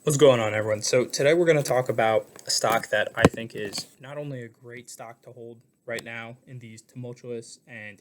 What's going on, everyone? So, today we're going to talk about a stock that I think is not only a great stock to hold right now in these tumultuous and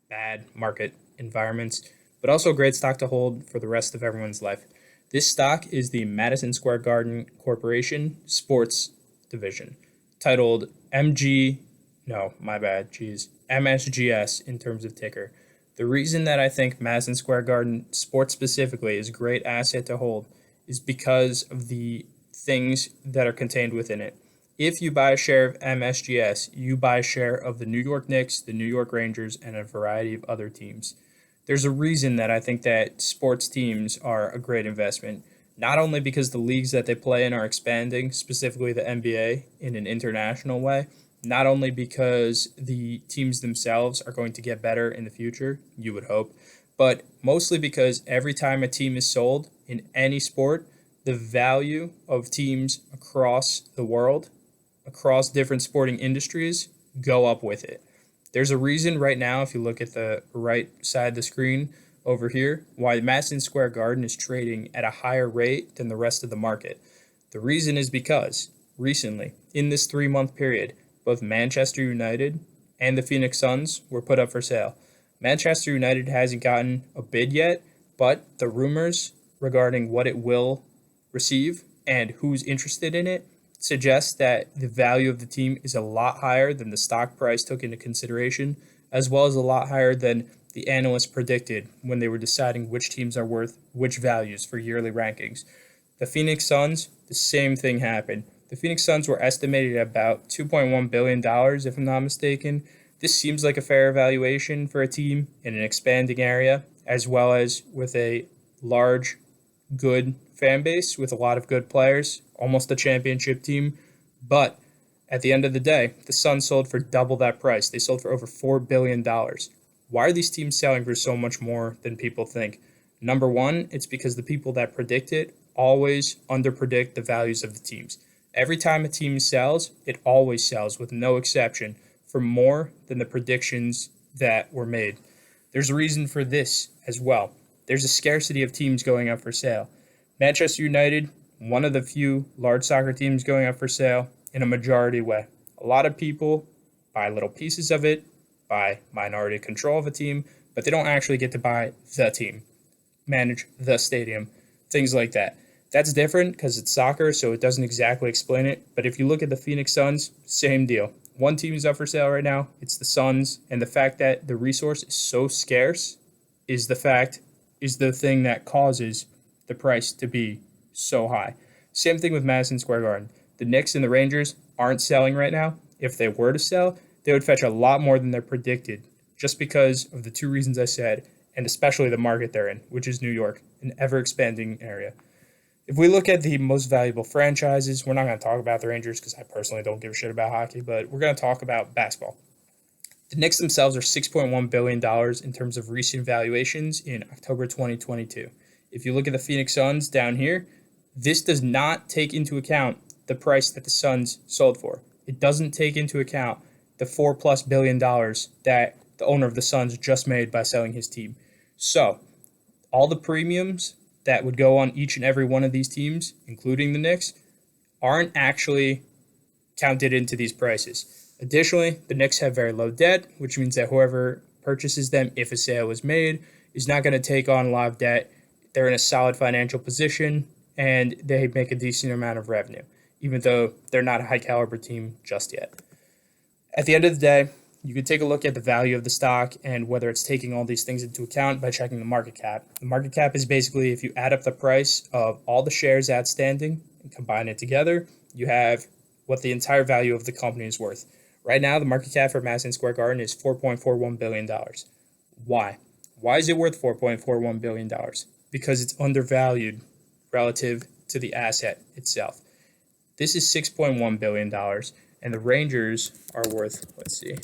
bad market environments, but also a great stock to hold for the rest of everyone's life. This stock is the Madison Square Garden Corporation Sports Division, titled MG, no, my bad, geez, MSGS in terms of ticker. The reason that I think Madison Square Garden Sports specifically is a great asset to hold is because of the things that are contained within it. If you buy a share of MSGS, you buy a share of the New York Knicks, the New York Rangers, and a variety of other teams. There's a reason that I think that sports teams are a great investment, not only because the leagues that they play in are expanding, specifically the NBA, in an international way, not only because the teams themselves are going to get better in the future, you would hope, but mostly because every time a team is sold in any sport, the value of teams across the world, across different sporting industries, go up with it. There's a reason right now, if you look at the right side of the screen over here, why Madison Square Garden is trading at a higher rate than the rest of the market. The reason is because recently, in this 3 month period, both Manchester United and the Phoenix Suns were put up for sale. Manchester United hasn't gotten a bid yet, but the rumors regarding what it will receive and who's interested in it suggests that the value of the team is a lot higher than the stock price took into consideration, as well as a lot higher than the analysts predicted when they were deciding which teams are worth which values for yearly rankings. The Phoenix Suns, the same thing happened. The Phoenix Suns were estimated at about $2.1 billion, if I'm not mistaken. This seems like a fair valuation for a team in an expanding area, as well as with a large, good fan base with a lot of good players, almost a championship team. But at the end of the day, the Suns sold for double that price. They sold for over $4 billion. Why are these teams selling for so much more than people think? Number one, it's because the people that predict it always underpredict the values of the teams. Every time a team sells, it always sells with no exception for more than the predictions that were made. There's a reason for this as well. There's a scarcity of teams going up for sale. Manchester United, one of the few large soccer teams going up for sale in a majority way. A lot of people buy little pieces of it, buy minority control of a team, but they don't actually get to buy the team, manage the stadium, things like that. That's different because it's soccer, so it doesn't exactly explain it. But if you look at the Phoenix Suns, same deal. One team is up for sale right now. It's the Suns, and the fact that the resource is so scarce is the thing that causes the price to be so high. Same thing with Madison Square Garden. The Knicks and the Rangers aren't selling right now. If they were to sell, they would fetch a lot more than they're predicted, just because of the two reasons I said, and especially the market they're in, which is New York, an ever expanding area. If we look at the most valuable franchises, we're not going to talk about the Rangers because I personally don't give a shit about hockey, but we're going to talk about basketball. The Knicks themselves are $6.1 billion in terms of recent valuations in October 2022. If you look at the Phoenix Suns down here, this does not take into account the price that the Suns sold for. It doesn't take into account the $4+ billion that the owner of the Suns just made by selling his team. So, all the premiums that would go on each and every one of these teams, including the Knicks, aren't actually counted into these prices. Additionally, the Knicks have very low debt, which means that whoever purchases them, if a sale is made, is not going to take on a lot of debt. They're in a solid financial position, and they make a decent amount of revenue, even though they're not a high caliber team just yet. At the end of the day, you can take a look at the value of the stock and whether it's taking all these things into account by checking the market cap. The market cap is basically if you add up the price of all the shares outstanding and combine it together, you have what the entire value of the company is worth. Right now, the market cap for Madison Square Garden is $4.41 billion. Why? Why is it worth $4.41 billion? Because it's undervalued relative to the asset itself. This is $6.1 billion, and the Rangers are worth, let's see,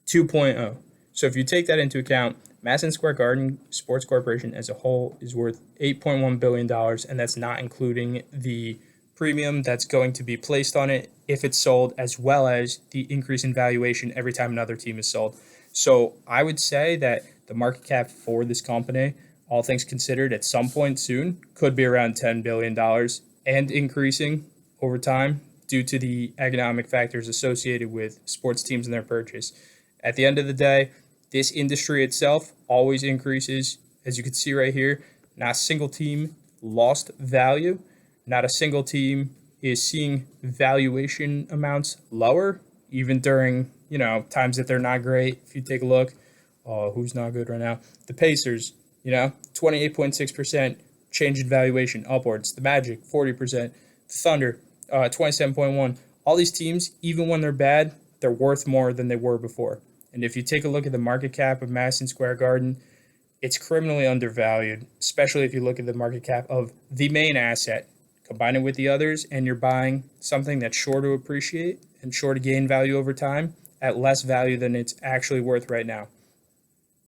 2.0. So if you take that into account, Madison Square Garden Sports Corporation as a whole is worth $8.1 billion, and that's not including the premium that's going to be placed on it if it's sold, as well as the increase in valuation every time another team is sold. So I would say that the market cap for this company, all things considered, at some point soon, could be around $10 billion and increasing over time due to the economic factors associated with sports teams and their purchase. At the end of the day, this industry itself always increases. As you can see right here, not a single team lost value. Not a single team is seeing valuation amounts lower, even during, times that they're not great. If you take a look, who's not good right now? The Pacers, 28.6% change in valuation upwards. The Magic, 40%. The Thunder, 27.1. All these teams, even when they're bad, they're worth more than they were before. And if you take a look at the market cap of Madison Square Garden, it's criminally undervalued, especially if you look at the market cap of the main asset, combine it with the others, and you're buying something that's sure to appreciate and sure to gain value over time at less value than it's actually worth right now.